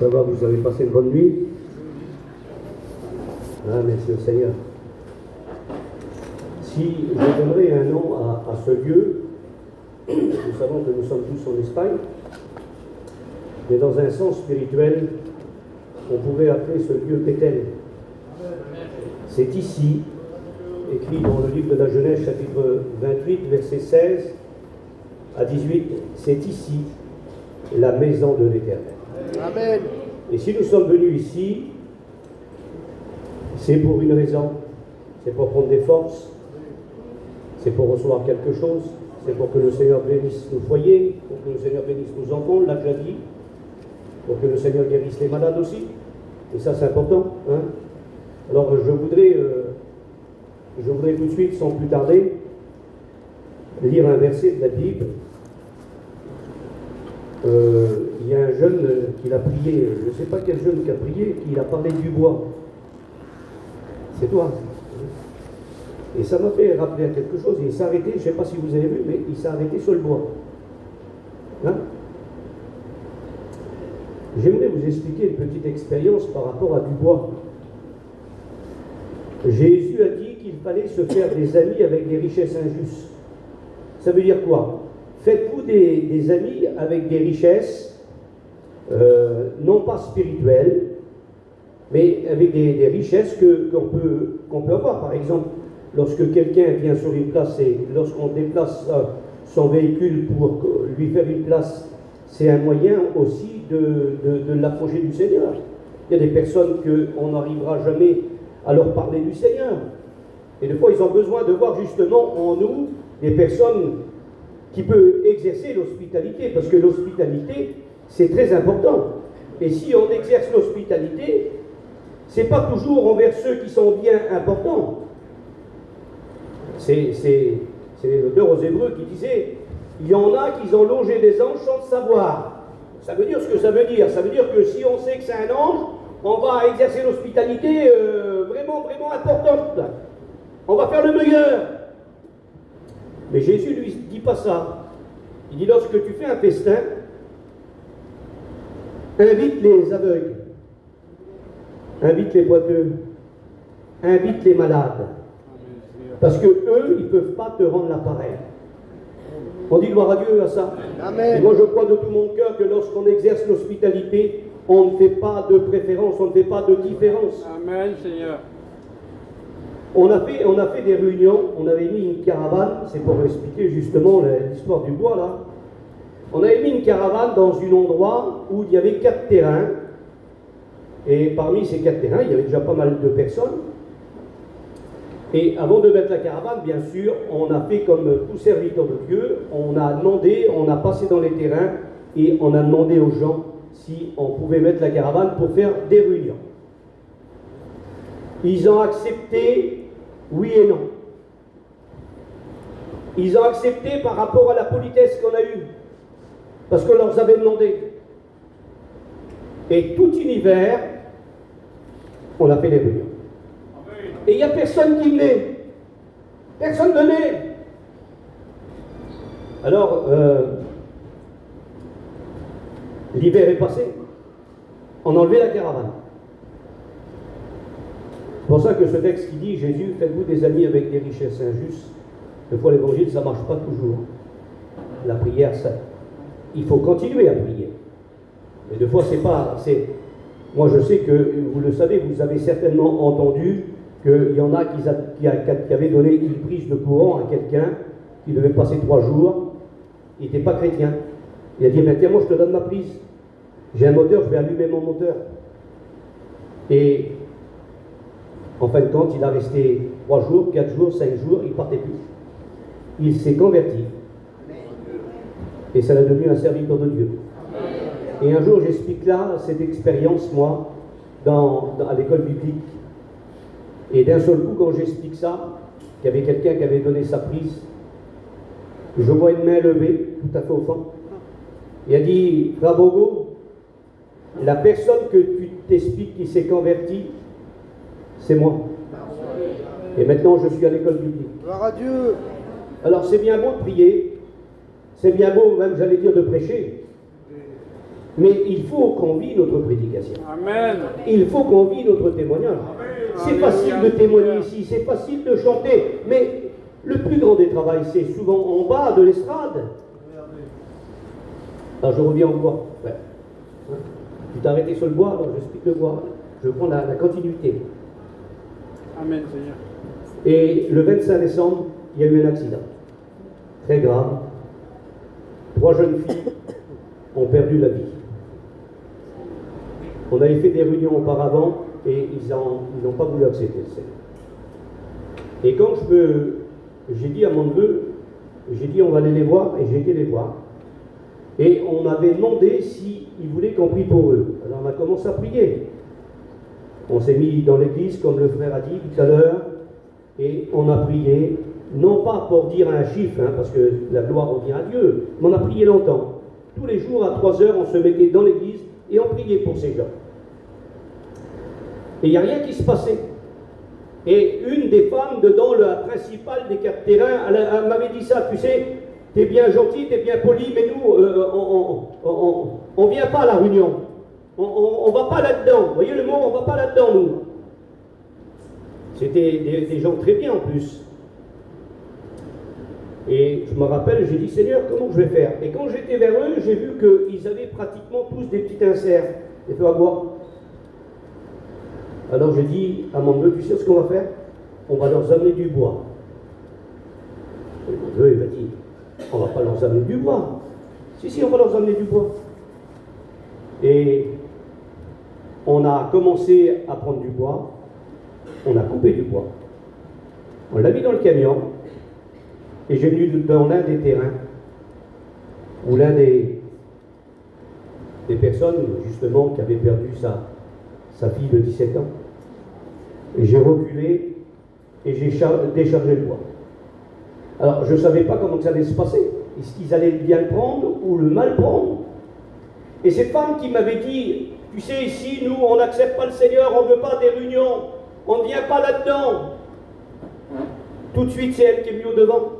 Ça va, vous avez passé une bonne nuit? Ah, merci au Seigneur. Si je donnerais un nom à ce lieu, nous savons que nous sommes tous en Espagne, mais dans un sens spirituel, on pourrait appeler ce lieu Bethel. C'est ici, écrit dans le livre de la Genèse, chapitre 28, versets 16 à 18, c'est ici la maison de l'Éternel. Amen. Et si nous sommes venus ici, c'est pour une raison, c'est pour prendre des forces, c'est pour recevoir quelque chose, c'est pour que le Seigneur bénisse nos foyers, pour que le Seigneur bénisse nos enfants, on l'a déjà dit, pour que le Seigneur guérisse les malades aussi, et ça c'est important. Hein. Alors je voudrais tout de suite, sans plus tarder, lire un verset de la Bible. Il y a un jeune qui a prié, je ne sais pas quel jeune qui a prié, qui a parlé du bois. C'est toi. Et ça m'a fait rappeler à quelque chose. Il s'est arrêté, je ne sais pas si vous avez vu, mais il s'est arrêté sur le bois. Hein? J'aimerais vous expliquer une petite expérience par rapport à du bois. Jésus a dit qu'il fallait se faire des amis avec des richesses injustes. Ça veut dire quoi? Faites-vous des amis avec des richesses, non pas spirituelles, mais avec des richesses qu'on peut avoir. Par exemple, lorsque quelqu'un vient sur une place et lorsqu'on déplace son véhicule pour lui faire une place, c'est un moyen aussi de l'approcher du Seigneur. Il y a des personnes qu'on n'arrivera jamais à leur parler du Seigneur. Et des fois, ils ont besoin de voir justement en nous des personnes qui peuvent exercer l'hospitalité, parce que l'hospitalité, c'est très important. Et si on exerce l'hospitalité, c'est pas toujours envers ceux qui sont bien importants. C'est l'auteur aux Hébreux qui disait, il y en a qui ont longé des anges sans le savoir. Ça veut dire ce que ça veut dire. Ça veut dire que si on sait que c'est un ange, on va exercer l'hospitalité vraiment, vraiment importante. On va faire le meilleur. Mais Jésus lui dit pas ça. Il dit, lorsque tu fais un festin, invite les aveugles, invite les boiteux, invite les malades. Parce que eux, ils ne peuvent pas te rendre l'appareil. On dit gloire à Dieu à ça. Amen. Et moi je crois de tout mon cœur que lorsqu'on exerce l'hospitalité, on ne fait pas de préférence, on ne fait pas de différence. Amen, Seigneur. On a fait des réunions, on avait mis une caravane, c'est pour expliquer justement l'histoire du bois là. On avait mis une caravane dans un endroit où il y avait 4 terrains. Et parmi ces 4 terrains, il y avait déjà pas mal de personnes. Et avant de mettre la caravane, bien sûr, on a fait comme tout serviteur de Dieu, on a demandé, on a passé dans les terrains et on a demandé aux gens si on pouvait mettre la caravane pour faire des réunions. Ils ont accepté, oui et non. Ils ont accepté par rapport à la politesse qu'on a eue, parce qu'on leur avait demandé. Et tout univers, on a fait des réunions. Et il n'y a personne qui venait. Personne ne venait. Alors, l'hiver est passé. On a enlevé la caravane. C'est pour ça que ce texte qui dit, Jésus, faites-vous des amis avec des richesses injustes. Des fois, l'évangile, ça ne marche pas toujours. La prière, ça, il faut continuer à prier. Mais des fois, moi, je sais que, vous le savez, vous avez certainement entendu qu'il y en a qui avaient donné une prise de courant à quelqu'un qui devait passer 3 jours. Il n'était pas chrétien. Il a dit, tiens, moi, je te donne ma prise. J'ai un moteur, je vais allumer mon moteur. Et en fin de compte, il a resté 3 jours, 4 jours, 5 jours, il ne partait plus. Il s'est converti. Et ça l'a devenu un serviteur de Dieu. Et un jour, j'explique là cette expérience, moi, à l'école biblique. Et d'un seul coup, quand j'explique ça, qu'il y avait quelqu'un qui avait donné sa prise, je vois une main levée, tout à fait au fond. Il a dit, Frère Bogo, la personne que tu t'expliques qui s'est convertie, c'est moi. Et maintenant, je suis à l'école biblique. Gloire à Dieu. Alors, c'est bien beau de prier, c'est bien beau, même, j'allais dire, de prêcher. Mais il faut qu'on vive notre prédication. Amen. Il faut qu'on vive notre témoignage. C'est facile de témoigner ici, c'est facile de chanter, mais le plus grand des travails, c'est souvent en bas de l'estrade. Alors je reviens au bois. Ouais. Hein? Tu t'es arrêté sur le bois, alors j'explique le bois. Je prends la continuité. Amen, Seigneur. Et le 25 décembre, il y a eu un accident. Très grave. 3 jeunes filles ont perdu la vie. On avait fait des réunions auparavant et ils n'ont pas voulu accepter le Seigneur. Et quand j'ai dit à mon neveu, j'ai dit on va aller les voir, et j'ai été les voir. Et on m'avait demandé s'ils voulaient qu'on prie pour eux. Alors on a commencé à prier. On s'est mis dans l'église, comme le frère a dit tout à l'heure, et on a prié, non pas pour dire un chiffre, hein, parce que la gloire revient à Dieu, mais on a prié longtemps. Tous les jours, à 3 heures, on se mettait dans l'église et on priait pour ces gens. Et il n'y a rien qui se passait. Et une des femmes dedans, la principale des 4 terrains, elle m'avait dit ça, tu sais, t'es bien gentil, t'es bien poli, mais nous, on vient pas à la réunion. On va pas là-dedans. Vous voyez le mot, on va pas là-dedans, nous. C'était des gens très bien en plus. Et je me rappelle, j'ai dit, Seigneur, comment je vais faire? Et quand j'étais vers eux, j'ai vu qu'ils avaient pratiquement tous des petits inserts. Et tu vas voir. Alors j'ai dit à mon neveu, tu sais ce qu'on va faire? On va leur amener du bois. Et mon neveu, il m'a dit, on ne va pas leur amener du bois. Si, on va leur amener du bois. Et on a commencé à prendre du bois. On a coupé du bois. On l'a mis dans le camion. Et j'ai venu dans l'un des terrains où l'un des personnes, justement, qui avait perdu sa fille de 17 ans. Et j'ai reculé et j'ai déchargé le bois. Alors, je ne savais pas comment ça allait se passer. Est-ce qu'ils allaient bien le prendre ou le mal prendre? Et cette femme qui m'avait dit, tu sais, ici, nous, on n'accepte pas le Seigneur, on ne veut pas des réunions, on ne vient pas là-dedans. Tout de suite, c'est elle qui est venue au devant.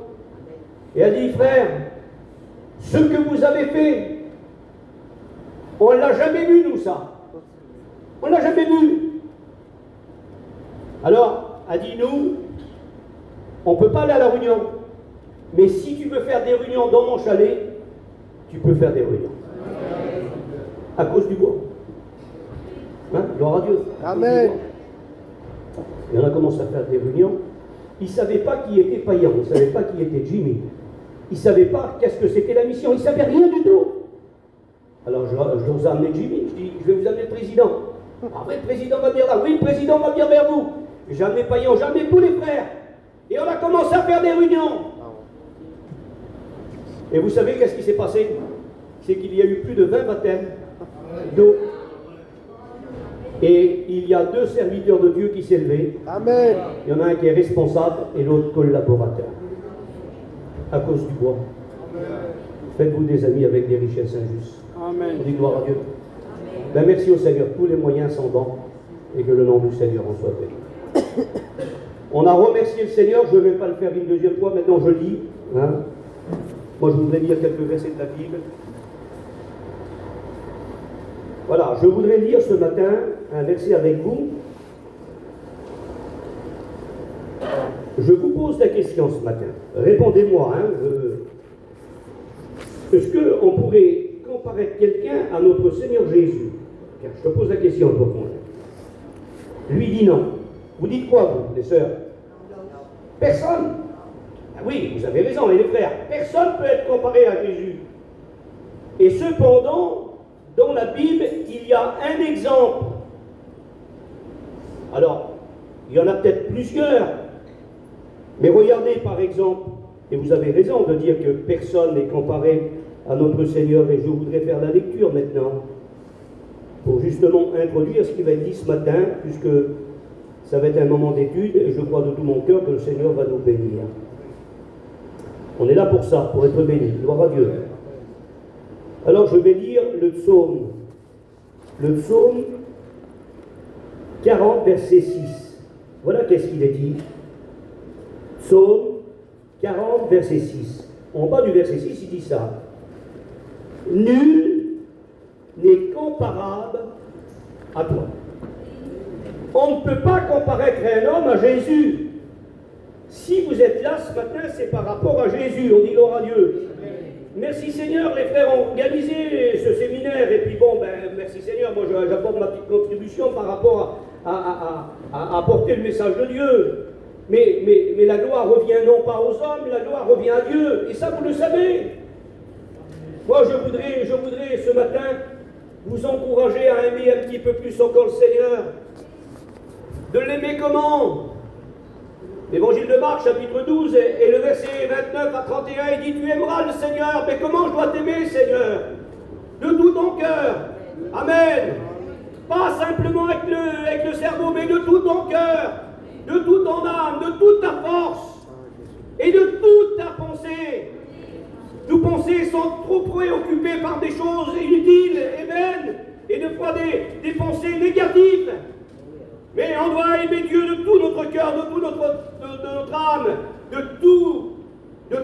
Et elle dit, frère, ce que vous avez fait, on ne l'a jamais vu, nous, ça. On ne l'a jamais vu. Alors, elle dit, nous, on ne peut pas aller à la réunion. Mais si tu veux faire des réunions dans mon chalet, tu peux faire des réunions. À cause du bois. Hein? Gloire à Dieu. Amen. Et on a commencé à faire des réunions. Ils ne savaient pas qui était Payan, ils ne savaient pas qui était Jimmy. Ils ne savaient pas qu'est-ce que c'était la mission, ils ne savaient rien du tout. Alors je leur ai amené Jimmy, je dis, je vais vous amener le président. Après le président va venir là, oui, le président va venir vers vous. J'ai amené Payan, j'ai amené tous les frères. Et on a commencé à faire des réunions. Et vous savez qu'est-ce qui s'est passé? C'est qu'il y a eu plus de 20 baptêmes d'eau. Et il y a 2 serviteurs de Dieu qui s'est levé. Amen. Il y en a un qui est responsable et l'autre collaborateur. À cause du bois. Faites-vous des amis avec des richesses injustes. Amen. On dit gloire à Dieu. Ben, merci au Seigneur. Tous les moyens sont bons et que le nom du Seigneur en soit béni. On a remercié le Seigneur. Je ne vais pas le faire une deuxième fois. Maintenant, je lis. Hein. Moi, je voudrais lire quelques versets de la Bible. Voilà, je voudrais lire ce matin un verset avec vous. Je vous pose la question ce matin. Répondez-moi. Hein, est-ce qu'on pourrait comparer quelqu'un à notre Seigneur Jésus? Je te pose la question pour moi. Lui dit non. Vous dites quoi, vous, les sœurs? Personne. Ah oui, vous avez raison, les frères. Personne ne peut être comparé à Jésus. Et cependant, dans la Bible, il y a un exemple. Alors, il y en a peut-être plusieurs. Mais regardez par exemple, et vous avez raison de dire que personne n'est comparé à notre Seigneur, et je voudrais faire la lecture maintenant, pour justement introduire ce qui va être dit ce matin, puisque ça va être un moment d'étude, et je crois de tout mon cœur que le Seigneur va nous bénir. On est là pour ça, pour être bénis. Gloire à Dieu. Alors je vais lire le psaume. Le psaume 40, verset 6. Voilà qu'est-ce qu'il est dit. Psaume 40, verset 6. En bas du verset 6, il dit ça. Nul n'est comparable à toi. On ne peut pas comparer un homme à Jésus. Si vous êtes là ce matin, c'est par rapport à Jésus. On dit gloire à Dieu. Merci Seigneur, les frères ont organisé ce séminaire. Et puis bon, merci Seigneur, moi j'apporte ma petite contribution par rapport à apporter le message de Dieu. Mais la gloire revient non pas aux hommes, la gloire revient à Dieu. Et ça, vous le savez. Moi, je voudrais ce matin vous encourager à aimer un petit peu plus encore le Seigneur. De l'aimer comment? L'évangile de Marc, chapitre 12, et le verset 29 à 31, il dit: tu aimeras le Seigneur. Mais comment je dois t'aimer, Seigneur? De tout ton cœur. Amen. Pas simplement avec le cerveau, mais de tout ton cœur, de toute ton âme, de toute ta force et de toute ta pensée. Nos pensées sont trop préoccupées par des choses inutiles et vaines, et des fois des pensées négatives. Mais on doit aimer Dieu de tout notre cœur, de toute notre âme, de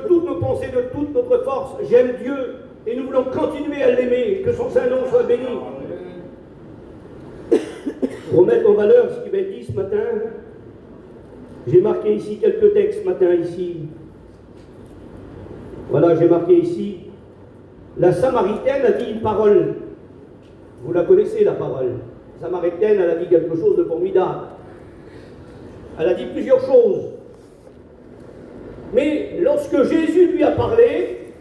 toutes nos pensées, de toute notre force. J'aime Dieu et nous voulons continuer à l'aimer. Que son Saint-Nom soit béni. Pour mettre en valeur ce qui va être dit ce matin, j'ai marqué ici quelques textes ce matin ici. Voilà, j'ai marqué ici. La Samaritaine a dit une parole. Vous la connaissez, la parole. La Samaritaine, elle a dit quelque chose de formidable. Elle a dit plusieurs choses. Mais lorsque Jésus lui a parlé,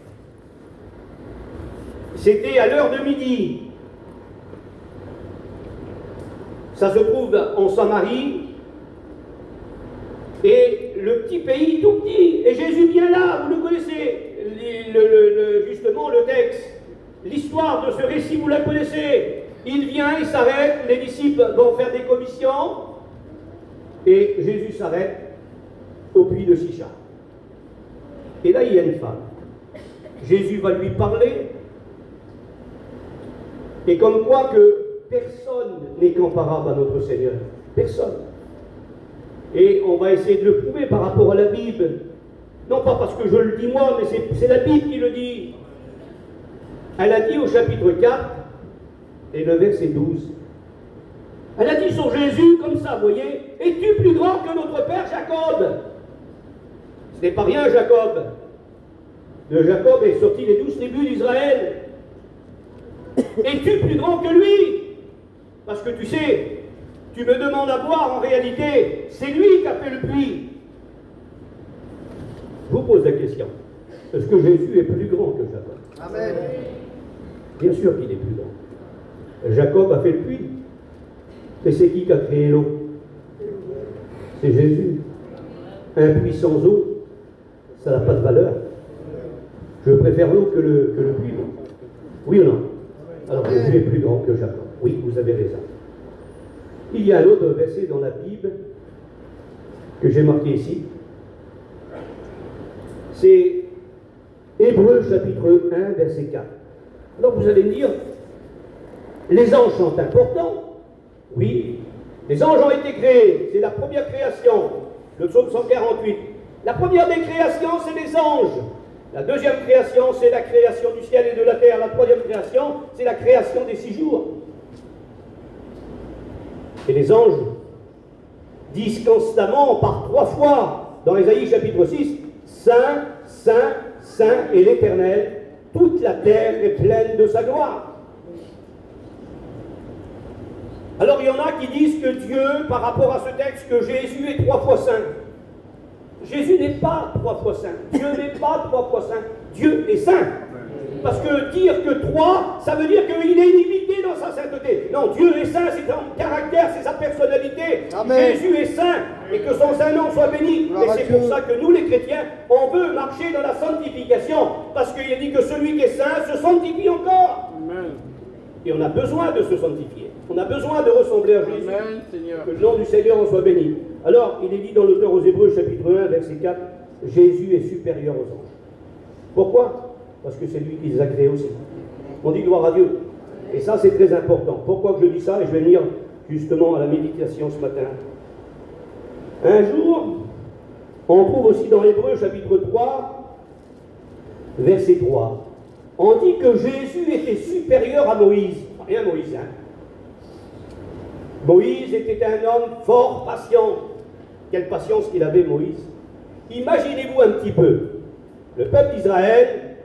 c'était à l'heure de midi. Ça se trouve en Samarie. Et le petit pays tout petit. Et Jésus vient là, vous le connaissez. Justement le texte. L'histoire de ce récit, vous la connaissez. Il vient, il s'arrête, les disciples vont faire des commissions. Et Jésus s'arrête au puits de Sichar. Et là, il y a une femme. Jésus va lui parler. Et comme quoi que personne n'est comparable à notre Seigneur. Personne. Et on va essayer de le prouver par rapport à la Bible. Non pas parce que je le dis moi, mais c'est la Bible qui le dit. Elle a dit au chapitre 4, et le verset 12, elle a dit sur Jésus comme ça, vous voyez: es-tu plus grand que notre père Jacob? Ce n'est pas rien, Jacob. De Jacob est sorti les 12 tribus d'Israël. Es-tu plus grand que lui? Parce que tu sais, tu me demandes à boire, en réalité, c'est lui qui a fait le puits. Je vous pose la question. Est-ce que Jésus est plus grand que Jacob? Amen. Bien sûr qu'il est plus grand. Jacob a fait le puits. Et c'est qui a créé l'eau? C'est Jésus. Un puits sans eau, ça n'a pas de valeur. Je préfère l'eau que le puits. Oui ou non? Alors Jésus est plus grand que Jacob. Oui, vous avez raison. Il y a un autre verset dans la Bible que j'ai marqué ici. C'est Hébreux chapitre 1, verset 4. Alors vous allez me dire, les anges sont importants. Oui, les anges ont été créés, c'est la première création, le psaume 148. La première des créations, c'est les anges. La deuxième création, c'est la création du ciel et de la terre. La troisième création, c'est la création des 6 jours. Et les anges disent constamment, par 3 fois, dans Ésaïe chapitre 6, Saint, Saint, Saint est l'Éternel, toute la terre est pleine de sa gloire. Alors il y en a qui disent que Dieu, par rapport à ce texte, que Jésus est 3 fois saint. Jésus n'est pas 3 fois saint. Dieu n'est pas 3 fois saint. Dieu est saint. Parce que dire que 3, ça veut dire qu'il est limité dans sa sainteté. Non, Dieu est saint, c'est son caractère, c'est sa personnalité. Amen. Jésus est saint, et que son saint nom soit béni. Et c'est pour ça que nous, les chrétiens, on veut marcher dans la sanctification. Parce qu'il est dit que celui qui est saint se sanctifie encore. Amen. Et on a besoin de se sanctifier. On a besoin de ressembler à Jésus. Amen, Seigneur. Que le nom du Seigneur en soit béni. Alors, il est dit dans l'auteur aux Hébreux, chapitre 1, verset 4, Jésus est supérieur aux anges. Pourquoi? Parce que c'est lui qui les a créés aussi. On dit gloire à Dieu. Et ça, c'est très important. Pourquoi que je dis ça? Et je vais venir justement à la méditation ce matin. Un jour, on trouve aussi dans l'Hébreu, chapitre 3, verset 3. On dit que Jésus était supérieur à Moïse. rien Moïse. Hein. Moïse était un homme fort patient. Quelle patience qu'il avait, Moïse. Imaginez-vous un petit peu, le peuple d'Israël,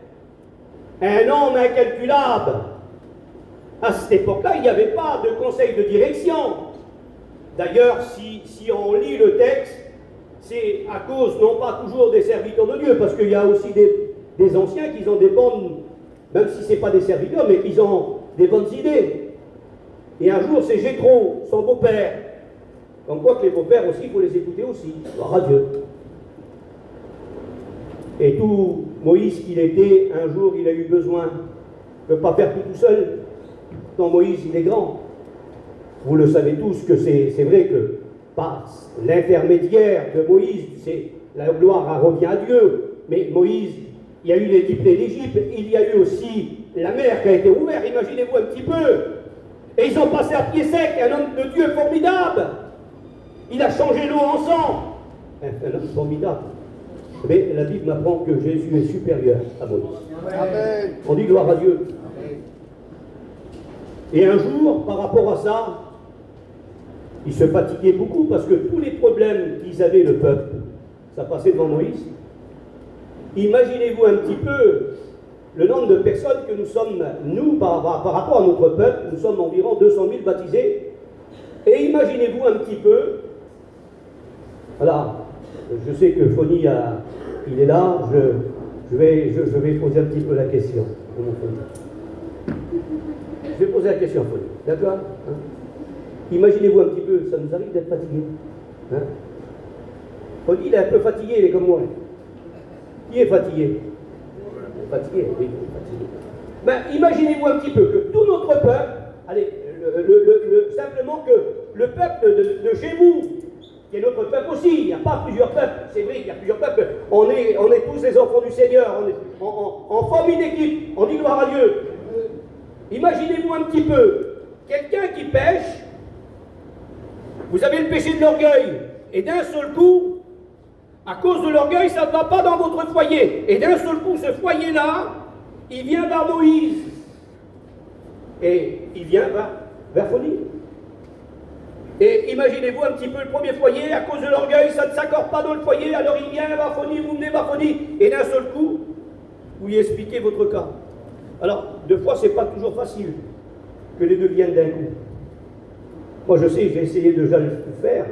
un homme incalculable. À cette époque-là, il n'y avait pas de conseil de direction. D'ailleurs, si on lit le texte, c'est à cause, non pas toujours des serviteurs de Dieu, parce qu'il y a aussi des anciens qui ont des bonnes, même si ce n'est pas des serviteurs, mais qui ont des bonnes idées. Et un jour, c'est Jéthro, son beau-père. Comme quoi que les beaux-pères aussi, il faut les écouter aussi. Gloire à Dieu. Et tout Moïse qu'il était, un jour, il a eu besoin. Il ne peut pas faire tout seul. Non, Moïse, il est grand. Vous le savez tous que c'est vrai que par l'intermédiaire de Moïse, la gloire revient à Dieu. Mais Moïse, il y a eu les 10 plaies d'Égypte, il y a eu aussi la mer qui a été ouverte, imaginez-vous un petit peu. Et ils ont passé à pied sec, un homme de Dieu formidable. Il a changé l'eau en sang. Un homme formidable. Mais la Bible m'apprend que Jésus est supérieur à Moïse. Amen. On dit gloire à Dieu. Amen. Et un jour, par rapport à ça, ils se fatiguaient beaucoup parce que tous les problèmes qu'ils avaient, le peuple, ça passait devant Moïse. Imaginez-vous un petit peu le nombre de personnes que nous sommes, nous, par rapport à notre peuple, nous sommes environ 200 000 baptisés. Et imaginez-vous un petit peu, voilà, je sais que Fonny, il est là, je vais poser un petit peu la question. Je vais poser la question, Fonny, d'accord hein? Imaginez-vous un petit peu, ça nous arrive d'être fatigué. Hein? Fonny, il est un peu fatigué, il est comme moi. Qui est fatigué? Fatigué, oui, fatigué. Ben, imaginez-vous un petit peu que tout notre peuple, allez, simplement que le peuple de chez vous, qui est notre peuple aussi, il n'y a pas plusieurs peuples, c'est vrai, il y a plusieurs peuples, on est tous les enfants du Seigneur, on forme une équipe, on dit gloire à Dieu. Imaginez-vous un petit peu, quelqu'un qui pêche, vous avez le péché de l'orgueil, et d'un seul coup, à cause de l'orgueil, ça ne va pas dans votre foyer. Et d'un seul coup, ce foyer-là, il vient vers Moïse. Et il vient vers Fonny. Et imaginez-vous un petit peu le premier foyer, à cause de l'orgueil, ça ne s'accorde pas dans le foyer, alors il vient vers Fonny, vous venez vers Fonny. Et d'un seul coup, vous lui expliquez votre cas. Alors, deux fois, ce n'est pas toujours facile que les deux viennent d'un coup. Moi, je sais, j'ai essayé déjà de le faire.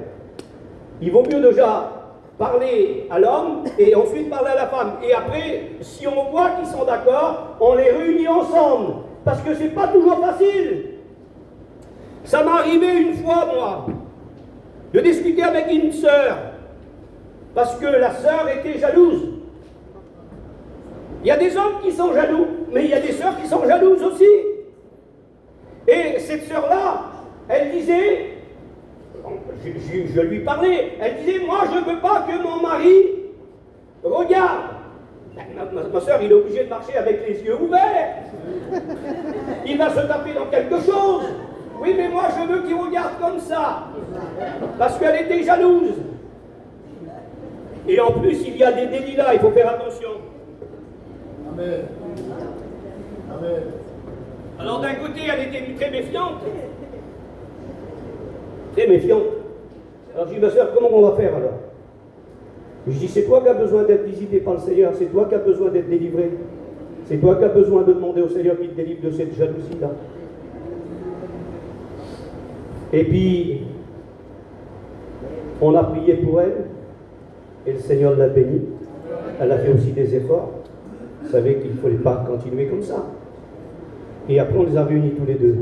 Il vaut mieux déjà parler à l'homme et ensuite parler à la femme. Et après, si on voit qu'ils sont d'accord, on les réunit ensemble. Parce que c'est pas toujours facile. Ça m'est arrivé une fois, moi, de discuter avec une sœur. Parce que la sœur était jalouse. Il y a des hommes qui sont jaloux, mais il y a des sœurs qui sont jalouses aussi. Et cette sœur-là, elle disait... Je lui parlais, elle disait, moi je ne veux pas que mon mari regarde. Ma soeur, il est obligé de marcher avec les yeux ouverts. Il va se taper dans quelque chose. Oui, mais moi je veux qu'il regarde comme ça. Parce qu'elle était jalouse. Et en plus, il y a des délits là, il faut faire attention. Amen. Amen. Alors d'un côté, elle était très méfiante. Très méfiante. Alors je dis, ma soeur, comment on va faire alors? Je dis, c'est toi qui as besoin d'être visité par le Seigneur, c'est toi qui as besoin d'être délivré. C'est toi qui as besoin de demander au Seigneur qu'il te délivre de cette jalousie-là. Et puis, on a prié pour elle, et le Seigneur l'a bénie. Elle a fait aussi des efforts. Vous savez qu'il ne fallait pas continuer comme ça. Et après, on les a réunis tous les deux.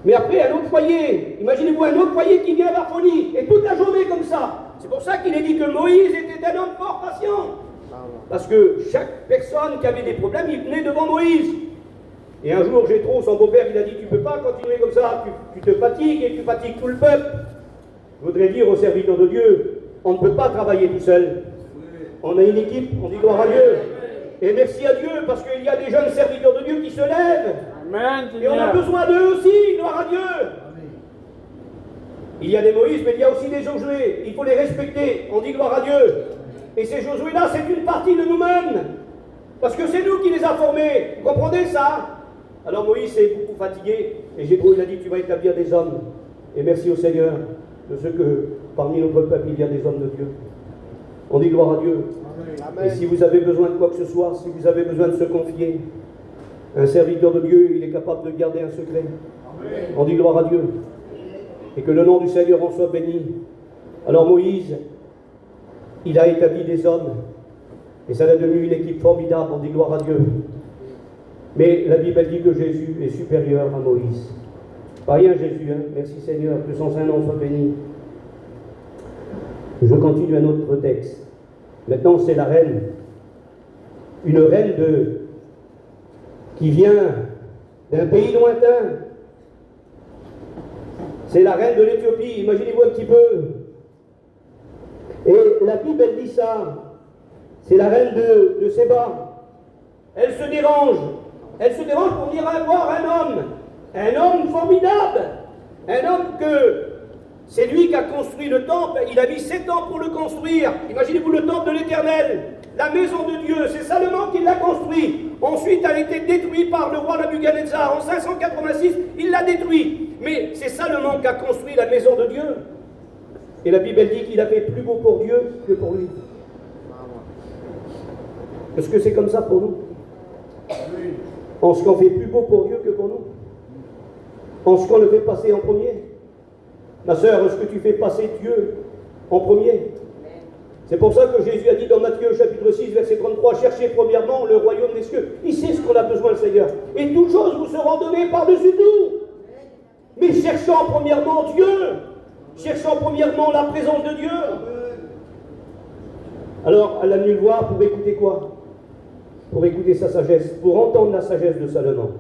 Mais après, un autre foyer, imaginez-vous un autre foyer qui vient à Barphonie, et toute la journée comme ça. C'est pour ça qu'il est dit que Moïse était un homme fort patient. Parce que chaque personne qui avait des problèmes, il venait devant Moïse. Et un jour, Jéthro, son beau-père, il a dit, tu ne peux pas continuer comme ça, tu te fatigues et tu fatigues tout le peuple. Je voudrais dire aux serviteurs de Dieu, on ne peut pas travailler tout seul. On a une équipe, on dit gloire à Dieu. Et merci à Dieu, parce qu'il y a des jeunes serviteurs de Dieu qui se lèvent. Amen. Et on a besoin d'eux aussi, gloire à Dieu. Amen. Il y a des Moïse, mais il y a aussi des Josué. Il faut les respecter. On dit gloire à Dieu. Et ces Josué-là, c'est une partie de nous-mêmes. Parce que c'est nous qui les avons formés. Vous comprenez ça? Alors Moïse est beaucoup fatigué, et Jétro il a dit, tu vas établir des hommes. Et merci au Seigneur de ce que parmi notre peuple, il y a des hommes de Dieu. On dit gloire à Dieu. Amen. Et si vous avez besoin de quoi que ce soit, si vous avez besoin de se confier, un serviteur de Dieu, il est capable de garder un secret. Amen. On dit gloire à Dieu. Et que le nom du Seigneur en soit béni. Alors Moïse, il a établi des hommes. Et ça a devenu une équipe formidable. On dit gloire à Dieu. Mais la Bible dit que Jésus est supérieur à Moïse. Pas rien Jésus, hein. Merci Seigneur, que son Saint-Nom soit béni. Je continue un autre texte. Maintenant, c'est la reine. Une reine qui vient d'un pays lointain. C'est la reine de l'Éthiopie. Imaginez-vous un petit peu. Et la Bible, elle dit ça. C'est la reine de Séba. Elle se dérange. Elle se dérange pour venir voir un homme formidable. Un homme que c'est lui qui a construit le temple. Il a mis 7 ans pour le construire. Imaginez-vous le temple de l'Éternel, la maison de Dieu. C'est Salomon qui l'a construit. Ensuite, elle a été détruite par le roi Nabuchodonosor. En 586, il l'a détruit. Mais c'est Salomon qui a construit la maison de Dieu. Et la Bible dit qu'il a fait plus beau pour Dieu que pour lui. Est-ce que c'est comme ça pour nous? En ce qu'on fait plus beau pour Dieu que pour nous? En ce qu'on le fait passer en premier? Ma sœur, est-ce que tu fais passer Dieu en premier? C'est pour ça que Jésus a dit dans Matthieu chapitre 6, verset 33, cherchez premièrement le royaume des cieux. Il sait ce qu'on a besoin, le Seigneur. Et toutes choses vous seront données par-dessus tout. Mais cherchons premièrement Dieu. Cherchons premièrement la présence de Dieu. Alors, elle a venu le voir pour écouter quoi? Pour écouter sa sagesse, pour entendre la sagesse de Salomon.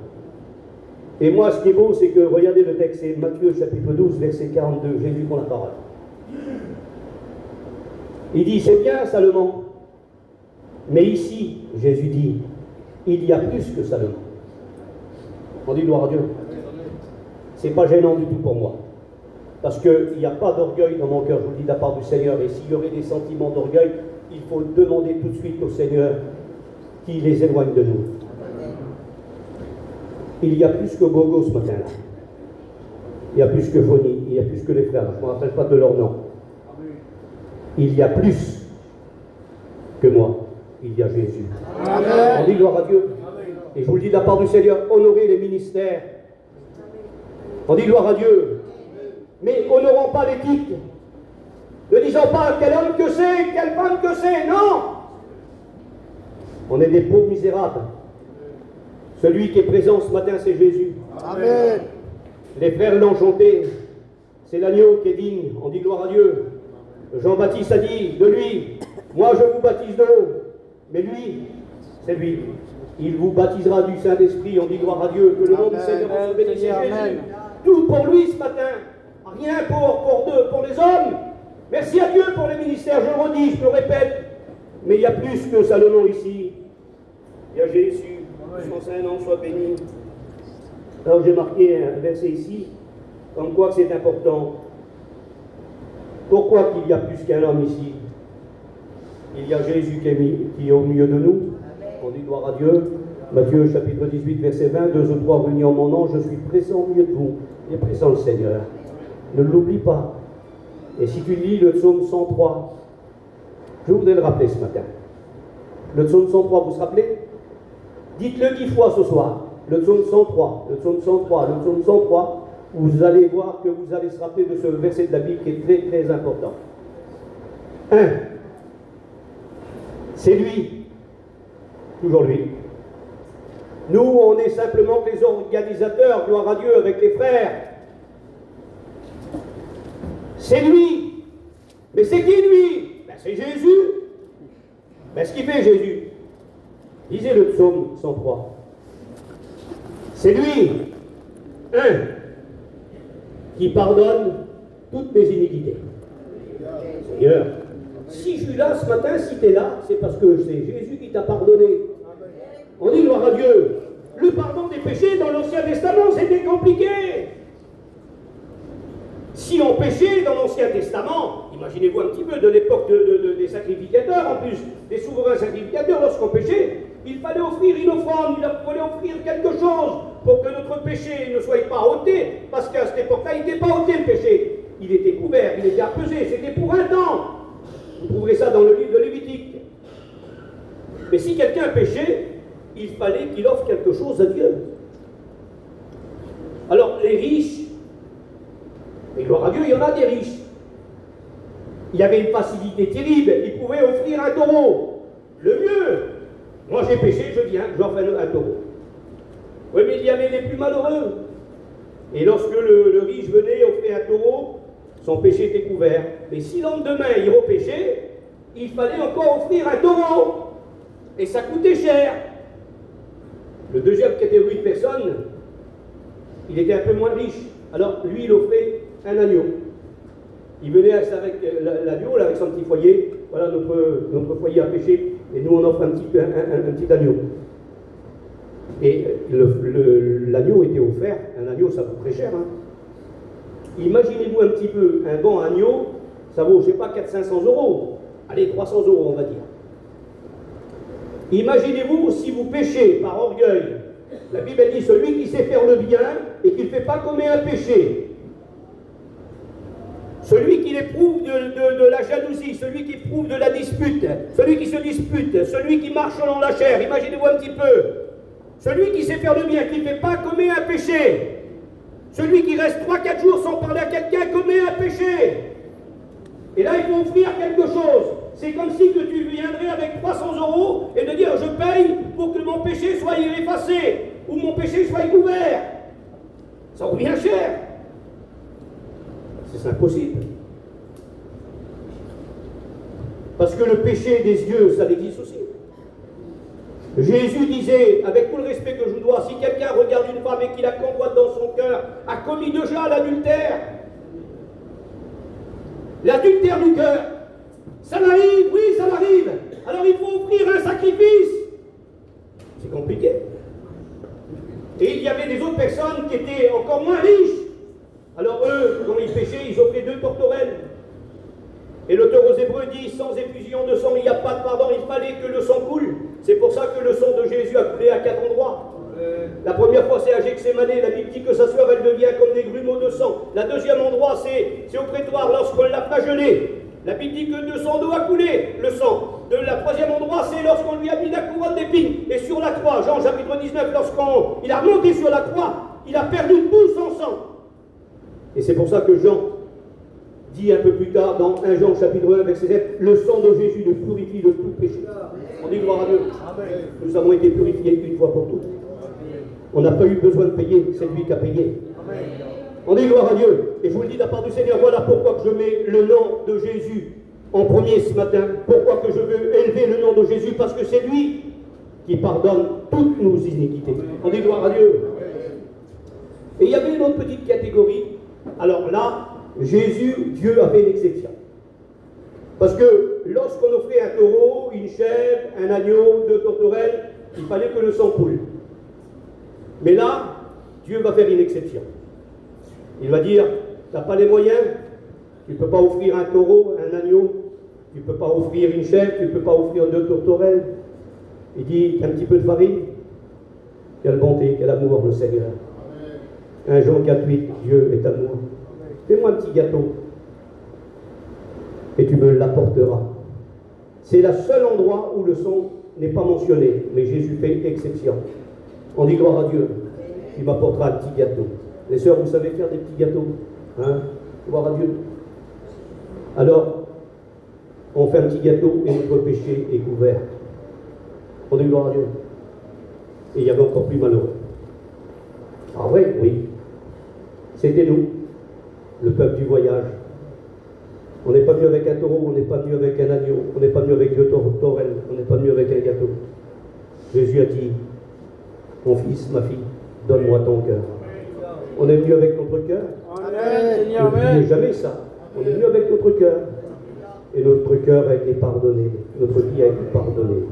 Et moi, ce qui est beau, c'est que, regardez le texte, c'est Matthieu chapitre 12, verset 42, Jésus prend la parole. Il dit, c'est bien Salomon, mais ici, Jésus dit, il y a plus que Salomon. On dit gloire à Dieu. C'est pas gênant du tout pour moi. Parce qu'il n'y a pas d'orgueil dans mon cœur, je vous le dis de la part du Seigneur. Et s'il y aurait des sentiments d'orgueil, il faut demander tout de suite au Seigneur qu'il les éloigne de nous. Il y a plus que Gogo ce matin-là. Il y a plus que Foni, il y a plus que les frères. Je ne me rappelle pas de leur nom. Il y a plus que moi. Il y a Jésus. Amen. On dit gloire à Dieu. Et je vous le dis de la part du Seigneur, honorez les ministères. On dit gloire à Dieu. Mais honorons pas les titres. Ne disons pas quel homme que c'est, quelle femme que c'est. Non. On est des pauvres misérables. Celui qui est présent ce matin, c'est Jésus. Amen. Les frères l'ont chanté. C'est l'agneau qui est digne. On dit gloire à Dieu. Jean-Baptiste a dit de lui, moi je vous baptise d'eau. Mais lui, c'est lui. Il vous baptisera du Saint-Esprit. On dit gloire à Dieu. Que le nom du Seigneur soit béni. C'est Jésus. Tout pour lui ce matin. Rien pour les hommes. Merci à Dieu pour les ministères. Je le redis, je le répète. Mais il y a plus que Salomon ici. Il y a Jésus. Son Saint-Nom soit béni. Alors j'ai marqué un verset ici, comme quoi c'est important. Pourquoi qu'il y a plus qu'un homme ici? Il y a Jésus qui est au milieu de nous. On dit gloire à Dieu. Matthieu chapitre 18, verset 20, 2 ou 3 réunis en mon nom, je suis présent au milieu de vous. Il est présent le Seigneur. Ne l'oublie pas. Et si tu lis le psaume 103, je voudrais le rappeler ce matin. Le psaume 103, vous vous rappelez? Dites-le 10 fois ce soir. Le psaume 103, le psaume 103, le psaume 103, vous allez voir que vous allez se rappeler de ce verset de la Bible qui est très très important. 1. C'est lui. Toujours lui. Nous, on est simplement que les organisateurs, gloire à Dieu, avec les frères. C'est lui. Mais c'est qui lui? Ben, c'est Jésus. Ben, ce qu'il fait Jésus. Lisez le psaume 103. C'est lui, qui pardonne toutes mes iniquités. Seigneur, si je suis là ce matin, si tu es là, c'est parce que c'est Jésus qui t'a pardonné. On dit gloire à Dieu. Le pardon des péchés dans l'Ancien Testament, c'était compliqué. Si on péchait dans l'Ancien Testament, imaginez-vous un petit peu de l'époque des sacrificateurs, en plus des souverains sacrificateurs, lorsqu'on péchait, il fallait offrir une offrande, il fallait offrir quelque chose pour que notre péché ne soit pas ôté, parce qu'à cette époque-là, il n'était pas ôté le péché. Il était couvert, il était apesé, c'était pour un temps. Vous trouverez ça dans le livre de Lévitique. Mais si quelqu'un péchait, il fallait qu'il offre quelque chose à Dieu. Alors, les riches, et gloire à Dieu, il y en a des riches. Il y avait une facilité terrible, ils pouvaient offrir un taureau. Le mieux, moi j'ai péché, je viens, j'offre un taureau. Oui, mais il y avait les plus malheureux. Et lorsque le riche venait offrir un taureau, son péché était couvert. Mais si le lendemain il repéchait, il fallait encore offrir un taureau. Et ça coûtait cher. Le deuxième catégorie de personnes, il était un peu moins riche. Alors lui, il offrait un agneau. Il venait avec l'agneau, avec son petit foyer. Voilà, notre foyer a péché. Et nous, on offre un petit agneau. Et l'agneau était offert. Un agneau, ça coûte très cher. Hein. Imaginez-vous un petit peu, un bon agneau, ça vaut, je ne sais pas, 400-500 euros. Allez, 300 euros, on va dire. Imaginez-vous si vous péchez par orgueil. La Bible dit, celui qui sait faire le bien et qui ne fait pas commettre un péché. Celui qui éprouve de la jalousie, celui qui éprouve de la dispute, celui qui se dispute, celui qui marche selon la chair, imaginez-vous un petit peu. Celui qui sait faire le bien, qui ne fait pas commettre un péché. Celui qui reste 3-4 jours sans parler à quelqu'un commet un péché. Et là, il faut offrir quelque chose. C'est comme si que tu viendrais avec 300 euros et de dire je paye pour que mon péché soit effacé ou mon péché soit couvert. Ça revient cher. C'est impossible. Parce que le péché des yeux, ça existe aussi. Jésus disait, avec tout le respect que je vous dois, si quelqu'un regarde une femme et qu'il la convoite dans son cœur, a commis déjà l'adultère. L'adultère du cœur. Ça m'arrive, oui, ça m'arrive. Alors il faut offrir un sacrifice. C'est compliqué. Et il y avait des autres personnes qui étaient encore moins riches. Alors eux, quand ils péchaient, ils offraient 2 tourterelles. Et l'auteur aux Hébreux dit, sans effusion de sang, il n'y a pas de pardon, il fallait que le sang coule. C'est pour ça que le sang de Jésus a coulé à 4 endroits. La première fois, c'est à Gethsémane, la Bible dit que sa sueur, elle devient comme des grumeaux de sang. La deuxième endroit, c'est au prétoire, lorsqu'on l'a flagellé. La Bible dit que de son dos a coulé le sang. La troisième endroit, c'est lorsqu'on lui a mis la couronne d'épines. Et sur la croix, Jean chapitre 19, lorsqu'il a monté sur la croix, il a perdu tout son sang. Et c'est pour ça que Jean dit un peu plus tard dans 1 Jean chapitre 1 verset 7, le sang de Jésus nous purifie de tout péché. On dit gloire à Dieu. Nous avons été purifiés une fois pour toutes. On n'a pas eu besoin de payer, c'est lui qui a payé. On dit gloire à Dieu. Et je vous le dis de la part du Seigneur, voilà pourquoi que je mets le nom de Jésus en premier ce matin. Pourquoi que je veux élever le nom de Jésus? Parce que c'est lui qui pardonne toutes nos iniquités. On dit gloire à Dieu. Et il y avait une autre petite catégorie. Alors là, Jésus, Dieu a fait une exception. Parce que lorsqu'on offrait un taureau, une chèvre, un agneau, 2 tourterelles, il fallait que le sang coule. Mais là, Dieu va faire une exception. Il va dire, tu n'as pas les moyens, tu ne peux pas offrir un taureau, un agneau, tu ne peux pas offrir une chèvre, tu ne peux pas offrir 2 tourterelles. Il dit, un petit peu de farine. Quelle bonté, quel amour, le Seigneur. 1 Jean 4,8, Dieu est amour. Fais-moi un petit gâteau et tu me l'apporteras. C'est le seul endroit où le sang n'est pas mentionné, mais Jésus fait exception. On dit gloire à Dieu, il m'apportera un petit gâteau. Les sœurs, vous savez faire des petits gâteaux, hein? Gloire à Dieu. Alors, on fait un petit gâteau et notre péché est couvert. On dit gloire à Dieu. Et il y avait encore plus malheureux. Ah ouais, oui. C'était nous, le peuple du voyage. On n'est pas venu avec un taureau, on n'est pas venu avec un agneau, on n'est pas venu avec 2 tourterelles, on n'est pas venu avec un gâteau. Jésus a dit, mon fils, ma fille, donne-moi ton cœur. On est venu avec notre cœur. N'oubliez jamais ça. On est venu avec notre cœur. Et notre cœur a été pardonné. Notre vie a été pardonnée.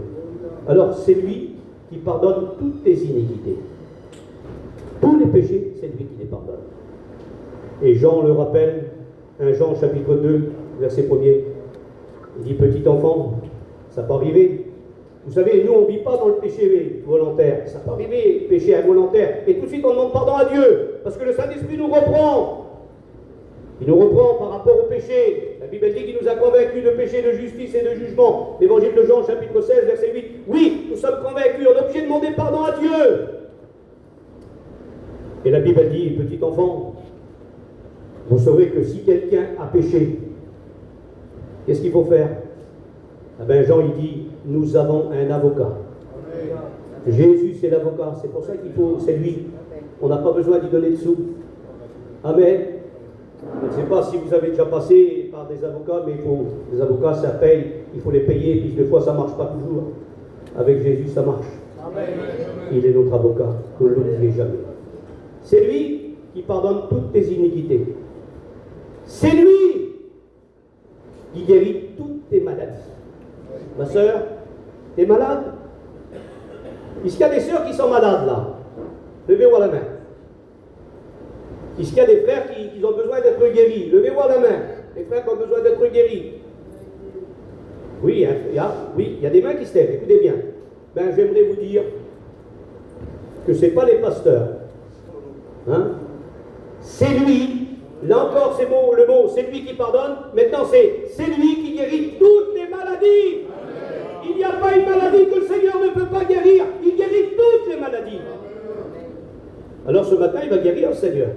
Alors c'est lui qui pardonne toutes tes iniquités. Tous les péchés, c'est lui qui les pardonne. Et Jean le rappelle, 1 Jean chapitre 2, verset 1er, il dit, petit enfant, ça peut arriver Vous savez, nous, on ne vit pas dans le péché volontaire. Ça peut arriver, péché involontaire. Et tout de suite, on demande pardon à Dieu. Parce que le Saint-Esprit nous reprend. Il nous reprend par rapport au péché. La Bible dit qu'il nous a convaincus de péché, de justice et de jugement. L'évangile de Jean, chapitre 16, verset 8. Oui, nous sommes convaincus. On est obligé de demander pardon à Dieu. Et la Bible dit, petit enfant, vous saurez que si quelqu'un a péché, qu'est-ce qu'il faut faire? Eh bien, Jean, il dit, nous avons un avocat. Jésus, c'est l'avocat. C'est pour ça qu'il faut, c'est lui. On n'a pas besoin d'y donner de sous. Amen. Je ne sais pas si vous avez déjà passé par des avocats, mais les avocats, ça paye. Il faut les payer, et puis des fois, ça ne marche pas toujours. Avec Jésus, ça marche. Amen. Il est notre avocat. Ne l'oubliez jamais. C'est lui qui pardonne toutes tes iniquités. C'est lui qui guérit toutes tes maladies. Ma soeur, t'es malade? Est-ce qu'il y a des sœurs qui sont malades là? Levez-moi la main. Est-ce qu'il y a des frères qui ont besoin d'être guéris? Levez-moi la main. Les frères qui ont besoin d'être guéris. Oui, il y a des mains qui se lèvent. Écoutez bien. Ben, j'aimerais vous dire que ce n'est pas les pasteurs. Hein? C'est lui. Là encore, c'est le mot, c'est lui qui pardonne. Maintenant, c'est lui qui guérit toutes les maladies. Il n'y a pas une maladie que le Seigneur ne peut pas guérir. Il guérit toutes les maladies. Alors ce matin, il va guérir le Seigneur.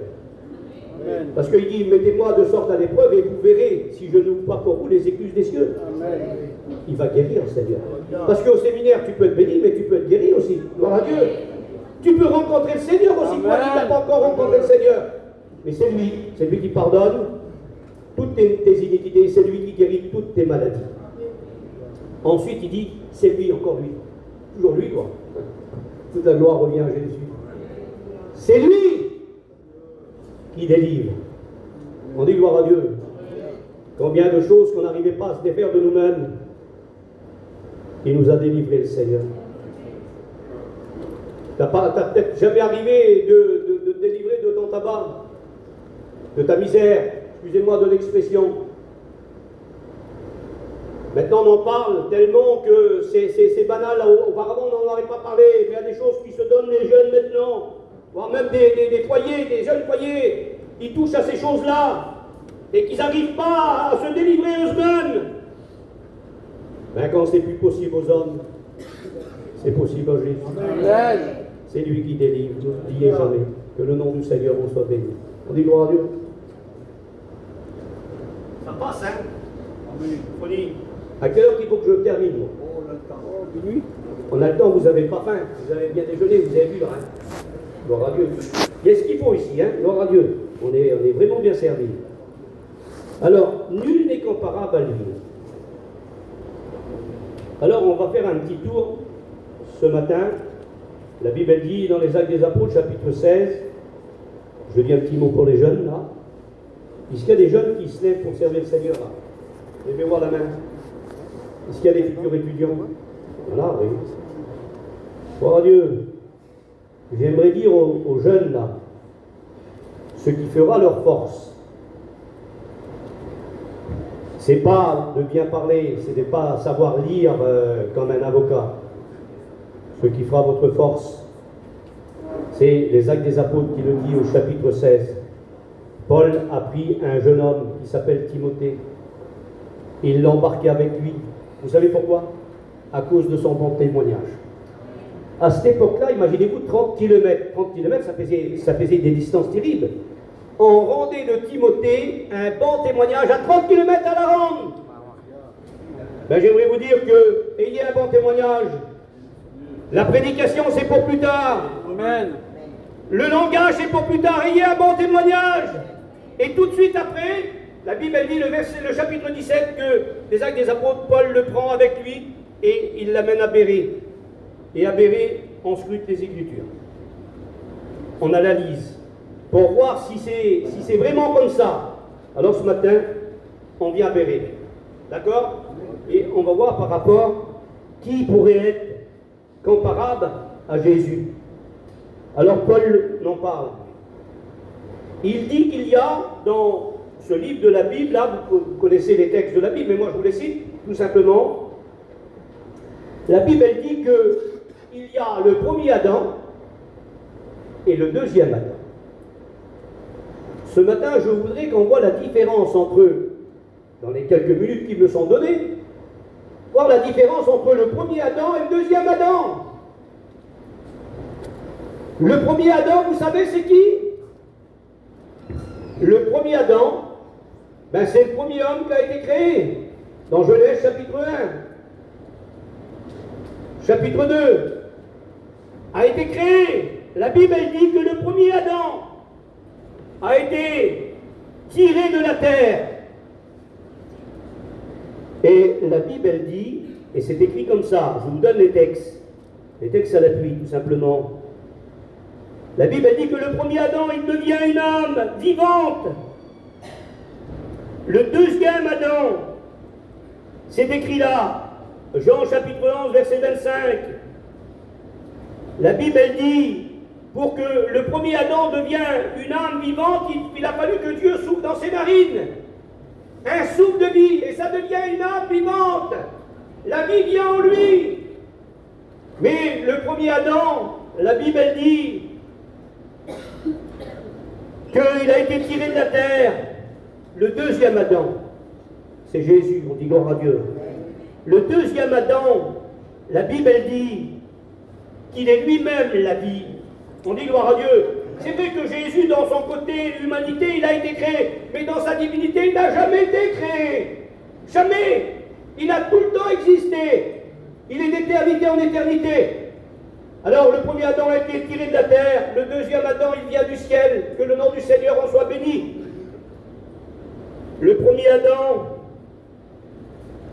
Parce qu'il dit, mettez-moi de sorte à l'épreuve et vous verrez, si je n'ouvre pas pour vous les écluses des cieux. Il va guérir le Seigneur. Parce qu'au séminaire, tu peux être béni, mais tu peux être guéri aussi. Gloire à Dieu. Tu peux rencontrer le Seigneur aussi, toi qui n'as pas encore rencontré le Seigneur. Mais c'est lui qui pardonne toutes tes iniquités, c'est lui qui guérit toutes tes maladies. Ensuite, il dit, c'est lui, encore lui. Toujours lui, quoi. Toute la gloire revient à Jésus. C'est lui qui délivre. On dit gloire à Dieu. Combien de choses qu'on n'arrivait pas à se défaire de nous-mêmes. Il nous a délivrés, le Seigneur. T'as peut-être jamais arrivé de te délivrer de ton tabac, de ta misère, excusez-moi de l'expression. Maintenant, on en parle tellement que c'est banal. Auparavant, on n'en avait pas parlé. Mais il y a des choses qui se donnent les jeunes maintenant. Voire même des foyers, des jeunes foyers. Ils touchent à ces choses-là. Et qu'ils n'arrivent pas à se délivrer eux-mêmes. Ben, quand c'est plus possible aux hommes, c'est possible à Jésus. C'est lui qui délivre. N'oubliez jamais que le nom du Seigneur vous soit béni. On dit gloire à Dieu. Ça passe, hein? Folie. À quelle heure il faut que je termine, moi? On a le temps, vous n'avez pas faim, vous avez bien déjeuné, vous avez bu, hein? Gloire à Dieu. Il y a ce qu'il faut ici, hein? Gloire à Dieu. On est vraiment bien servis. Alors, nul n'est comparable à lui. Alors, on va faire un petit tour ce matin. La Bible dit dans les Actes des Apôtres, chapitre 16, je dis un petit mot pour les jeunes, là. Est-ce qu'il y a des jeunes qui se lèvent pour servir le Seigneur, là? Levez voir la main. Est-ce qu'il y a des futurs étudiants? Voilà, oui. Gloire à Dieu. J'aimerais dire aux jeunes, là, ce qui fera leur force, c'est pas de bien parler, c'est de pas savoir lire comme un avocat. Ce qui fera votre force, c'est les Actes des Apôtres qui le dit au chapitre 16. Paul a pris un jeune homme qui s'appelle Timothée. Il l'a embarqué avec lui. Vous savez pourquoi? À cause de son bon témoignage. À cette époque-là, imaginez-vous 30 km. 30 km, ça faisait des distances terribles. On rendait de Timothée un bon témoignage à 30 km à la ronde. Ben, j'aimerais vous dire que, ayez un bon témoignage. La prédication, c'est pour plus tard. Amen. Le langage, c'est pour plus tard. Ayez un bon témoignage. Et tout de suite après, la Bible dit, le chapitre 17, que les Actes des Apôtres, Paul le prend avec lui et il l'amène à Bérée. Et à Bérée, on scrute les Écritures. On analyse pour voir si c'est vraiment comme ça. Alors ce matin, on vient à Bérée. D'accord? Et on va voir par rapport qui pourrait être comparable à Jésus. Alors Paul en parle. Il dit qu'il y a dans ce livre de la Bible, là vous connaissez les textes de la Bible, mais moi je vous les cite tout simplement. La Bible elle dit qu'il y a le premier Adam et le deuxième Adam. Ce matin, je voudrais qu'on voit la différence entre eux, dans les quelques minutes qui me sont données, voir la différence entre le premier Adam et le deuxième Adam. Le premier Adam, vous savez c'est qui? Le premier Adam, ben c'est le premier homme qui a été créé, dans Genèse chapitre 1. Chapitre 2 a été créé. La Bible elle dit que le premier Adam a été tiré de la terre. Et la Bible elle dit, et c'est écrit comme ça, je vous donne les textes à l'appui tout simplement. La Bible elle dit que le premier Adam il devient une âme vivante. Le deuxième Adam, c'est écrit là, Jean chapitre 11, verset 25. La Bible elle dit, pour que le premier Adam devienne une âme vivante, il a fallu que Dieu souffle dans ses narines un souffle de vie, et ça devient une âme vivante. La vie vient en lui. Mais le premier Adam, la Bible elle dit qu'il a été tiré de la terre. Le deuxième Adam, c'est Jésus, on dit gloire à Dieu. Le deuxième Adam, la Bible elle dit qu'il est lui-même la vie. On dit gloire à Dieu. C'est vrai que Jésus, dans son côté humanité, il a été créé, mais dans sa divinité, il n'a jamais été créé. Jamais. Il a tout le temps existé. Il est d'éternité en éternité. Alors, le premier Adam a été tiré de la terre, le deuxième Adam, il vient du ciel. Que le nom du Seigneur en soit béni. Le premier Adam,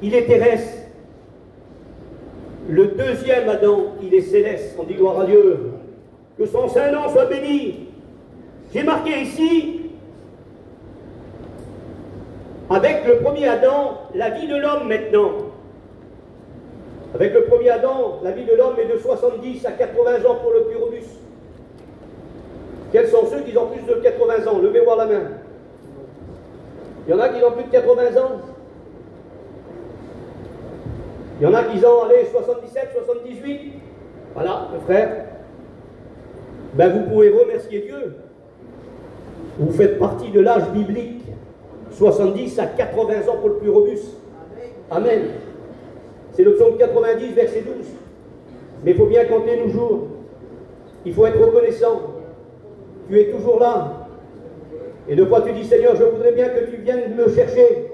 il est terrestre. Le deuxième Adam, il est céleste. On dit gloire à Dieu. Que son Saint-Nom soit béni. J'ai marqué ici, avec le premier Adam, la vie de l'homme maintenant. Avec le premier Adam, la vie de l'homme est de 70 à 80 ans pour le plus robuste. Quels sont ceux qui ont plus de 80 ans? Levez voir la main. Il y en a qui ont plus de 80 ans. Il y en a qui ont, allez, 77, 78. Voilà, le frère. Ben vous pouvez remercier Dieu. Vous faites partie de l'âge biblique. 70 à 80 ans pour le plus robuste. Amen. C'est le psaume 90, verset 12. Mais il faut bien compter nos jours. Il faut être reconnaissant. Tu es toujours là. Et deux fois tu dis, Seigneur, je voudrais bien que tu viennes me chercher.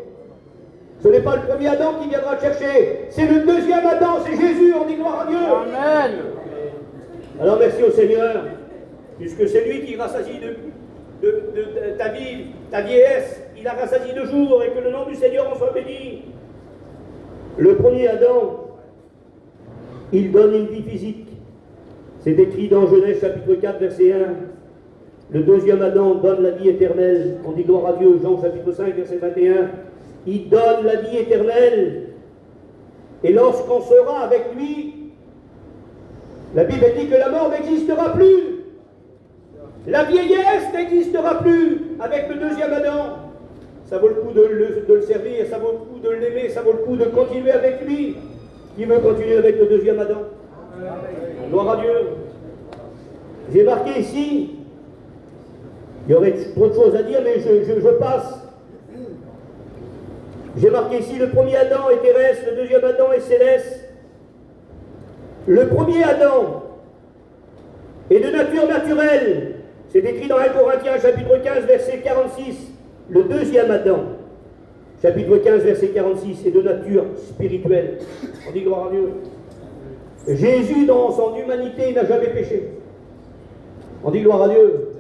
Ce n'est pas le premier Adam qui viendra te chercher. C'est le deuxième Adam, c'est Jésus. On dit gloire à Dieu. Amen. Alors merci au Seigneur, puisque c'est lui qui rassasie de ta vie, ta vieillesse. Il a rassasié de jour, et que le nom du Seigneur en soit béni. Le premier Adam, il donne une vie physique. C'est écrit dans Genèse chapitre 4, verset 1. Le deuxième Adam donne la vie éternelle. On dit gloire à Dieu, Jean chapitre 5, verset 21. Il donne la vie éternelle. Et lorsqu'on sera avec lui, la Bible dit que la mort n'existera plus. La vieillesse n'existera plus avec le deuxième Adam. Ça vaut le coup de le servir, ça vaut le coup de l'aimer, ça vaut le coup de continuer avec lui. Qui veut continuer avec le deuxième Adam? Gloire à Dieu. J'ai marqué ici, il y aurait trop de choses à dire, mais je passe. J'ai marqué ici, le premier Adam est terrestre, le deuxième Adam est céleste. Le premier Adam est de nature naturelle. C'est écrit dans 1 Corinthiens chapitre 15, verset 46. Le deuxième Adam, chapitre 15, verset 46, est de nature spirituelle. On dit gloire à Dieu. Jésus, dans son humanité, n'a jamais péché. On dit gloire à Dieu.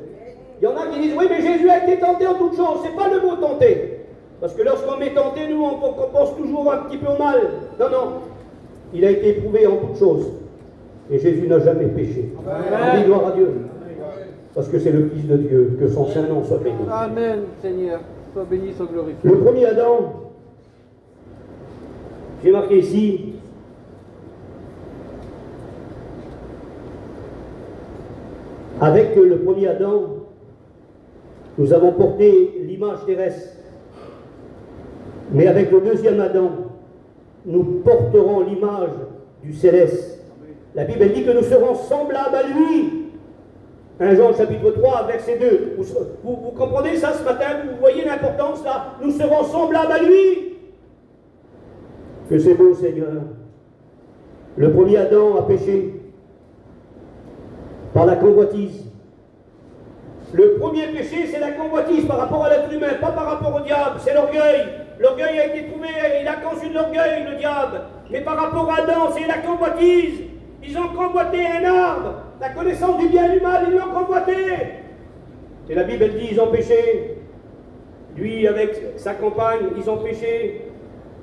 Il y en a qui disent, oui, mais Jésus a été tenté en toutes choses. C'est pas le mot tenté. Parce que lorsqu'on est tenté, nous, on pense toujours un petit peu au mal. Non, non. Il a été éprouvé en toutes choses. Et Jésus n'a jamais péché. On dit gloire à Dieu. Parce que c'est le Fils de Dieu, que son Saint-Nom soit béni. Amen, Seigneur. Sois béni, sois glorifié. Le premier Adam, j'ai marqué ici, avec le premier Adam, nous avons porté l'image terrestre. Mais avec le deuxième Adam, nous porterons l'image du céleste. La Bible elle dit que nous serons semblables à lui. 1 Jean chapitre 3, verset 2. Vous comprenez ça ce matin? Vous voyez l'importance là? Nous serons semblables à lui. Que c'est beau, Seigneur. Le premier Adam a péché par la convoitise. Le premier péché, c'est la convoitise par rapport à l'être humain, pas par rapport au diable, c'est l'orgueil. L'orgueil a été trouvé, il a conçu de l'orgueil, le diable. Mais par rapport à Adam, c'est la convoitise. Ils ont convoité un arbre, la connaissance du bien et du mal, ils l'ont convoité. Et la Bible, elle dit, ils ont péché. Lui, avec sa compagne, ils ont péché.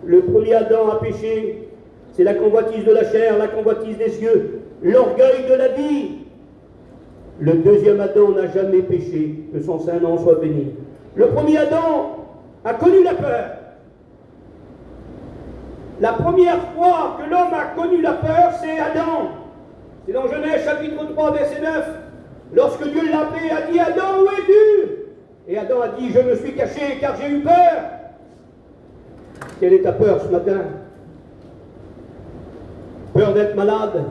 Le premier Adam a péché. C'est la convoitise de la chair, la convoitise des yeux, l'orgueil de la vie. Le deuxième Adam n'a jamais péché, que son Saint-Nom soit béni. Le premier Adam a connu la peur. La première fois que l'homme a connu la peur, c'est Adam. C'est dans Genèse chapitre 3, verset 9. Lorsque Dieu l'a appelé, a dit, Adam, où es-tu? Et Adam a dit, je me suis caché car j'ai eu peur. Quelle est ta peur ce matin? Peur d'être malade,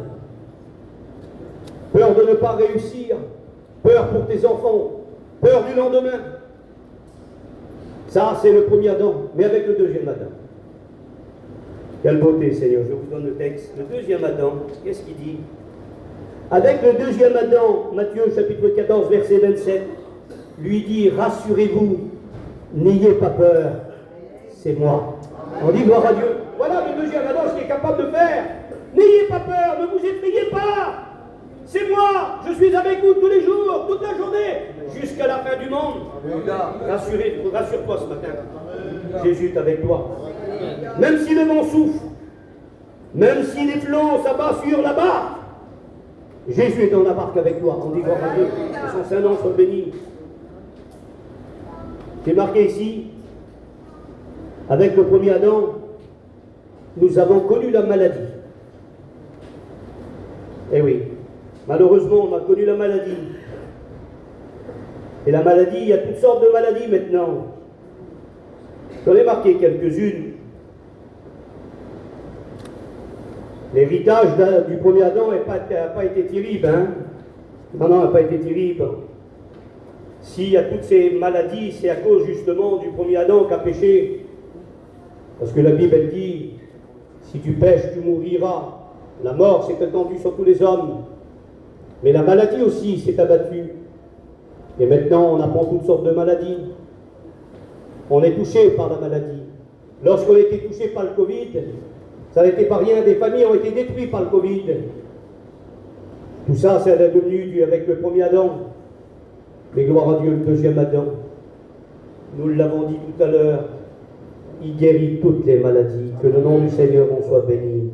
peur de ne pas réussir, peur pour tes enfants, peur du lendemain. Ça, c'est le premier Adam, mais avec le deuxième Adam. Quelle beauté, Seigneur, je vous donne le texte. Le deuxième Adam, qu'est-ce qu'il dit? Avec le deuxième Adam, Matthieu chapitre 14, verset 27, lui dit, rassurez-vous, n'ayez pas peur, c'est moi. On dit gloire à Dieu. Voilà le deuxième Adam, ce qu'il est capable de faire. N'ayez pas peur, ne vous effrayez pas. C'est moi, je suis avec vous tous les jours, toute la journée, jusqu'à la fin du monde. Rassure-toi ce matin. Jésus est avec toi. Même si le vent souffle, même si les flots s'abattent sur la barque, Jésus est dans la barque avec toi. On dit gloire à Dieu, que son Saint-Nom soit béni. C'est marqué ici, avec le premier Adam, nous avons connu la maladie. Eh oui, malheureusement, on a connu la maladie. Et la maladie, il y a toutes sortes de maladies maintenant. J'en ai marqué quelques-unes. L'héritage du premier Adam n'a pas été terrible. Hein? Non, n'a pas été terrible. S'il y a toutes ces maladies, c'est à cause justement du premier Adam qui a péché. Parce que la Bible, elle dit, si tu pèches, tu mouriras. La mort s'est étendue sur tous les hommes. Mais la maladie aussi s'est abattue. Et maintenant, on apprend toutes sortes de maladies. On est touché par la maladie. Lorsqu'on a été touché par le Covid, ça n'était pas rien, des familles ont été détruites par le Covid. Tout ça, c'est devenu avec le premier Adam. Mais gloire à Dieu, le deuxième Adam, nous l'avons dit tout à l'heure, il guérit toutes les maladies. Que le nom du Seigneur en soit béni.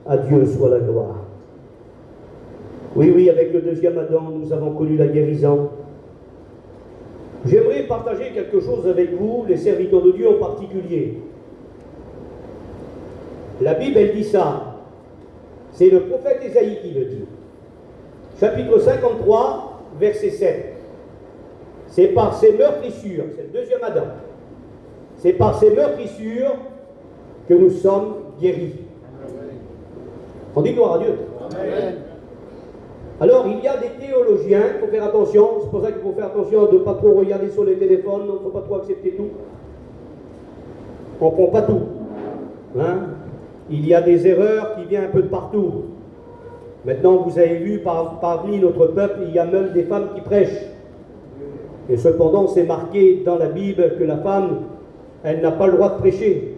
À Dieu soit la gloire. Oui, avec le deuxième Adam, nous avons connu la guérison. J'aimerais partager quelque chose avec vous, les serviteurs de Dieu en particulier. La Bible, elle dit ça. C'est le prophète Ésaïe qui le dit. Chapitre 53, verset 7. C'est par ses meurtrissures, c'est le deuxième Adam. C'est par ces meurtrissures que nous sommes guéris. On dit gloire à Dieu. Amen. Alors, il y a des théologiens, il faut faire attention, c'est pour ça qu'il faut faire attention de ne pas trop regarder sur les téléphones, il ne faut pas trop accepter tout. On ne prend pas tout. Hein? Il y a des erreurs qui viennent un peu de partout. Maintenant, vous avez vu, parmi notre peuple, il y a même des femmes qui prêchent. Et cependant, c'est marqué dans la Bible que la femme, elle n'a pas le droit de prêcher.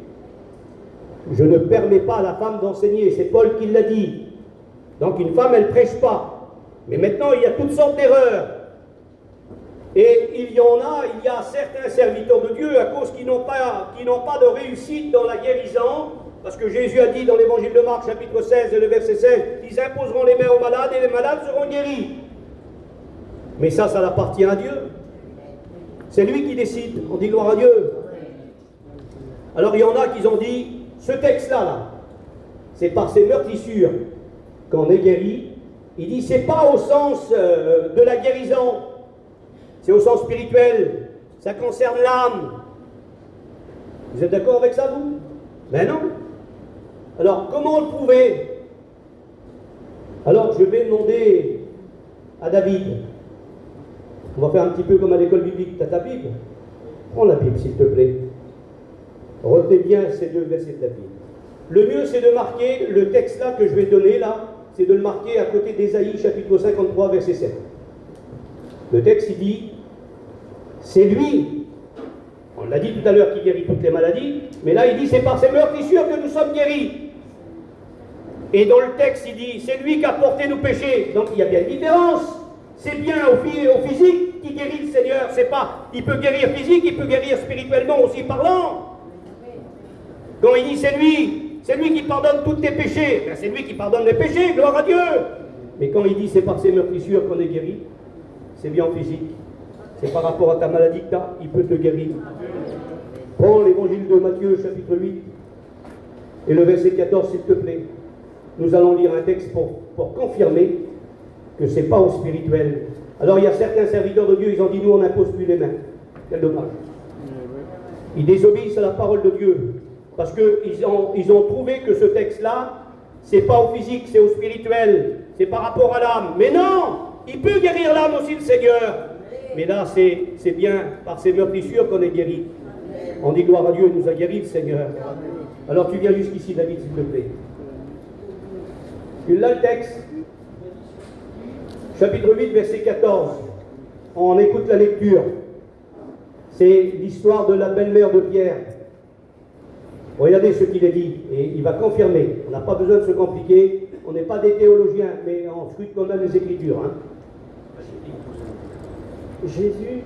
Je ne permets pas à la femme d'enseigner, c'est Paul qui l'a dit. Donc une femme, elle ne prêche pas. Mais maintenant, il y a toutes sortes d'erreurs. Et il y a certains serviteurs de Dieu, à cause qu'ils n'ont pas de réussite dans la guérison, parce que Jésus a dit dans l'évangile de Marc, chapitre 16, et le verset 16, ils imposeront les mains aux malades et les malades seront guéris. Mais ça appartient à Dieu. C'est lui qui décide. On dit gloire à Dieu. Alors il y en a qui ont dit, ce texte-là, c'est par ces meurtrissures qu'on est guéri. Il dit, c'est pas au sens de la guérison, c'est au sens spirituel, ça concerne l'âme. Vous êtes d'accord avec ça, vous? Ben non. Alors, comment on le prouver? Alors je vais demander à David, on va faire un petit peu comme à l'école biblique, tu as ta Bible? Prends la Bible s'il te plaît. Retenez bien ces deux versets de la Bible. Le mieux c'est de marquer le texte là que je vais donner là, c'est de le marquer à côté d'Ésaïe chapitre 53 verset 7. Le texte il dit, c'est lui, on l'a dit tout à l'heure, qui guérit toutes les maladies, mais là il dit c'est par ses meurtrissures que nous sommes guéris. Et dans le texte il dit, c'est lui qui a porté nos péchés. Donc il y a bien une différence. C'est bien au physique qui guérit le Seigneur, c'est pas, il peut guérir physique, il peut guérir spirituellement aussi parlant. Quand il dit c'est lui qui pardonne tous tes péchés, ben c'est lui qui pardonne les péchés, gloire à Dieu. Mais quand il dit c'est par ses meurtrissures qu'on est guéri, c'est bien en physique. C'est par rapport à ta maladie que tu as, il peut te guérir. Prends l'évangile de Matthieu chapitre 8 et le verset 14 s'il te plaît. Nous allons lire un texte pour confirmer que ce n'est pas au spirituel. Alors il y a certains serviteurs de Dieu, ils ont dit nous on n'impose plus les mains. Quel dommage. Ils désobéissent à la parole de Dieu. Parce qu'ils ont trouvé que ce texte-là, c'est pas au physique, c'est au spirituel. C'est par rapport à l'âme. Mais non, il peut guérir l'âme aussi le Seigneur. Mais là, c'est bien par ses meurtrissures qu'on est guéri. On dit gloire à Dieu, il nous a guéri le Seigneur. Alors tu viens jusqu'ici David s'il te plaît. Tu l'as le texte. Chapitre 8, verset 14. On écoute la lecture. C'est l'histoire de la belle-mère de Pierre. Regardez ce qu'il est dit, et il va confirmer. On n'a pas besoin de se compliquer. On n'est pas des théologiens, mais on scrute quand même les Écritures. Hein. Jésus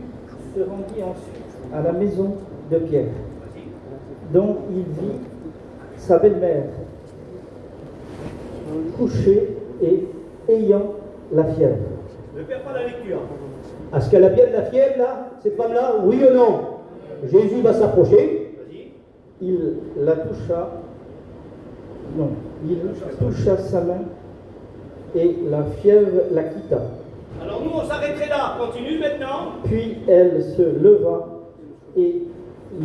se rendit ensuite à la maison de Pierre, dont il vit sa belle-mère couchée et ayant la fièvre. Ne perds pas la lecture. Est-ce qu'elle a bien de la fièvre, là, cette femme-là? Oui ou non? Jésus va s'approcher. Il la toucha, non, il toucha sa main et la fièvre la quitta. Alors nous, on s'arrêterait là. Continue maintenant. Puis elle se leva et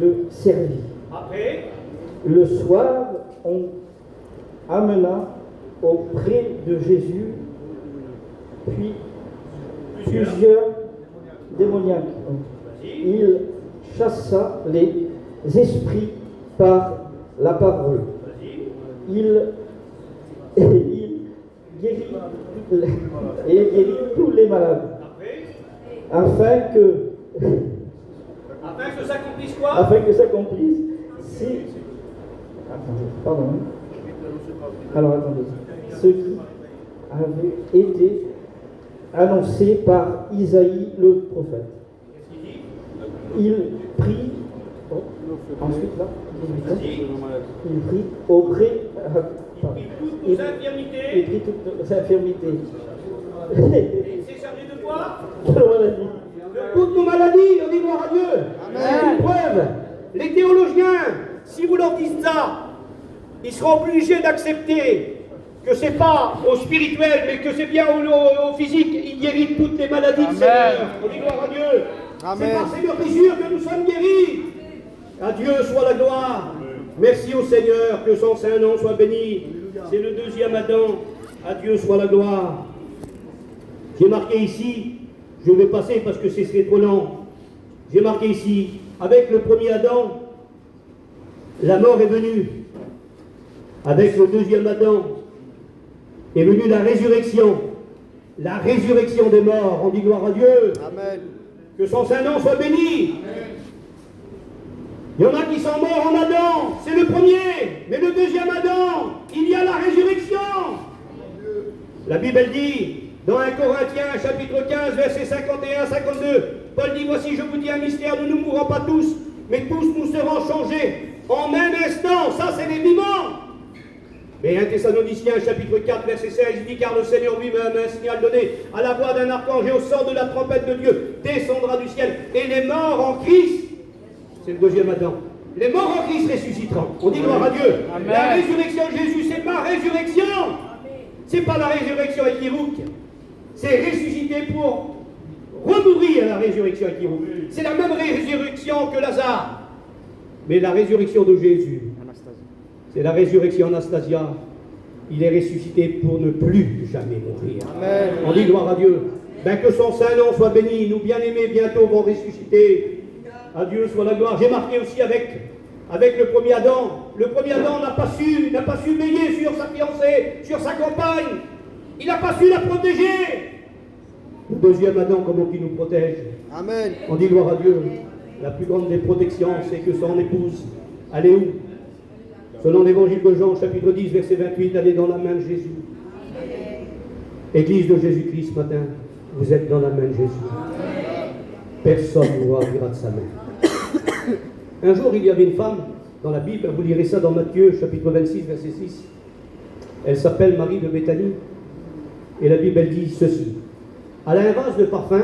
le servit. Après, le soir, on amena auprès de Jésus, puis plusieurs démoniaques. Il chassa les esprits par la parole. Il guérit tous les malades. Afin que s'accomplisse quoi? Afin que s'accomplisse si... Pardon. Alors attendez. Ce qui avait été annoncé par Isaïe le prophète. Il prie. Ensuite, là, il prie auprès. Il prie toutes nos infirmités. Il prie toutes nos infirmités. Il s'est chargé de quoi? De maladies. De toutes nos maladies, on dit gloire à Dieu. Amen. Preuve, les théologiens, si vous leur dites ça, ils seront obligés d'accepter que ce n'est pas au spirituel, mais que c'est bien au physique. Il guérit toutes les maladies de Seigneur. On dit gloire à Dieu. C'est par ces meurtrissures que nous sommes guéris. À Dieu soit la gloire. Merci au Seigneur, que son saint nom soit béni. C'est le deuxième Adam. À Dieu soit la gloire. J'ai marqué ici, je vais passer parce que ce serait trop long. J'ai marqué ici, avec le premier Adam, la mort est venue. Avec le deuxième Adam est venue la résurrection. La résurrection des morts. On dit gloire à Dieu. Amen. Que son saint nom soit béni. Amen. Il y en a qui sont morts en Adam, c'est le premier, mais le deuxième Adam, il y a la résurrection. La Bible elle dit, dans 1 Corinthiens chapitre 15, versets 51-52, Paul dit, voici je vous dis un mystère, nous ne mourrons pas tous, mais tous nous serons changés en même instant, ça c'est les vivants. Mais 1 Thessaloniciens chapitre 4, verset 16, il dit, car le Seigneur lui-même a un signal donné à la voix d'un archange et au son de la trompette de Dieu, descendra du ciel, et les morts en Christ, c'est le deuxième Adam. Les morts en Christ ressusciteront. On dit gloire à Dieu. Amen. La résurrection de Jésus, c'est ma résurrection. C'est pas la résurrection équivoque. C'est ressuscité pour remourir à la résurrection équivoque. C'est la même résurrection que Lazare. Mais la résurrection de Jésus, c'est la résurrection Anastasia. il est ressuscité pour ne plus jamais mourir. Amen. On dit gloire à Dieu. Ben que son saint nom soit béni. Nous bien-aimés bientôt vont ressusciter. À Dieu soit la gloire. J'ai marqué aussi avec le premier Adam. Le premier Adam n'a pas su veiller sur sa fiancée, sur sa compagne. Il n'a pas su la protéger. Le deuxième Adam, comment il nous protège? Amen. On dit gloire à Dieu. La plus grande des protections, c'est que son épouse, elle est où? Selon l'évangile de Jean, chapitre 10, verset 28, elle est dans la main de Jésus. Église de Jésus-Christ, ce matin, vous êtes dans la main de Jésus. Personne ne vous ravira de sa main. Un jour, il y avait une femme dans la Bible, vous lirez ça dans Matthieu, chapitre 26, verset 6. Elle s'appelle Marie de Béthanie. Et la Bible, elle dit ceci. Elle a un vase de parfum.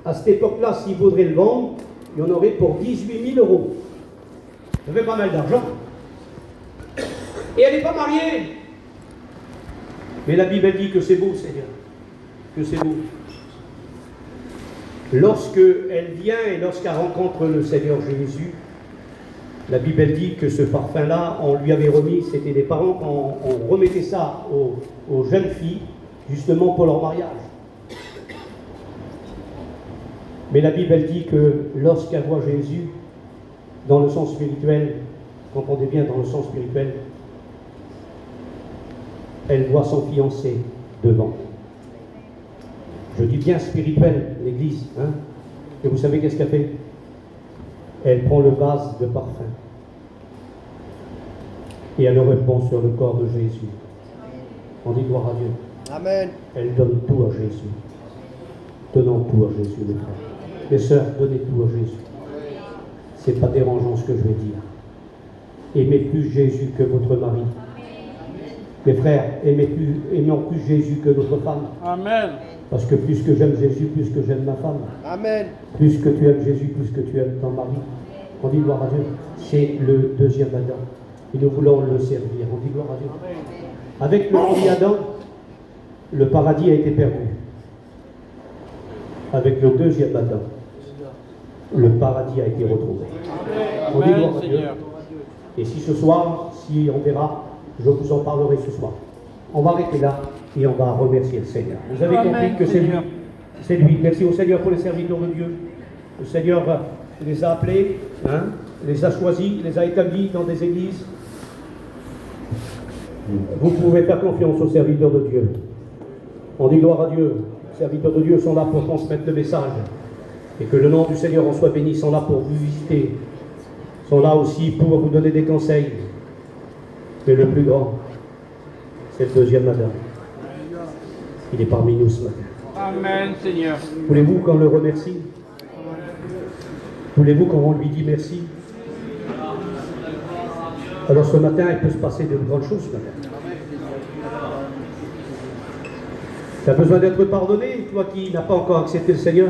À cette époque-là, s'il vaudrait le vendre, il y en aurait pour 18 000 euros. Ça fait pas mal d'argent. Et elle n'est pas mariée. Mais la Bible dit que c'est beau, Seigneur. Que c'est beau. Lorsque elle vient et lorsqu'elle rencontre le Seigneur Jésus, la Bible dit que ce parfum-là, on lui avait remis, c'était des parents, on remettait ça aux jeunes filles, justement pour leur mariage. Mais la Bible dit que lorsqu'elle voit Jésus, dans le sens spirituel, comprenez bien dans le sens spirituel, elle voit son fiancé devant. Je dis bien spirituel, l'Église. Hein? Et vous savez qu'est-ce qu'elle fait? Elle prend le vase de parfum et elle le répand sur le corps de Jésus. On dit gloire à Dieu. Amen. Elle donne tout à Jésus. Donnons tout à Jésus, mes frères. Mes sœurs, donnez tout à Jésus. C'est pas dérangeant ce que je vais dire. Aimez plus Jésus que votre mari. Mes frères, aimons plus Jésus que notre femme. Amen. Parce que plus que j'aime Jésus, plus que j'aime ma femme. Amen. Plus que tu aimes Jésus, plus que tu aimes ton mari. On dit gloire à Dieu. C'est le deuxième Adam. Et nous voulons le servir. On dit gloire à Dieu. Avec le premier Adam, le paradis a été perdu. Avec le deuxième Adam, le paradis a été retrouvé. On dit gloire à Dieu. Et si ce soir, si on verra, je vous en parlerai ce soir. On va arrêter là et on va remercier le Seigneur. Vous avez compris que c'est lui. C'est lui. Merci au Seigneur pour les serviteurs de Dieu. Le Seigneur les a appelés, hein, les a choisis, les a établis dans des églises. Vous pouvez faire confiance aux serviteurs de Dieu. On dit gloire à Dieu. Les serviteurs de Dieu sont là pour transmettre le message. Et que le nom du Seigneur en soit béni. Ils sont là pour vous visiter. Ils sont là aussi pour vous donner des conseils. Mais le plus grand, c'est le deuxième Adam. Il est parmi nous ce matin. Amen, Seigneur. Voulez-vous qu'on le remercie? Voulez-vous qu'on lui dise merci? Alors ce matin, il peut se passer de grandes choses ce matin. Tu as besoin d'être pardonné, toi qui n'as pas encore accepté le Seigneur.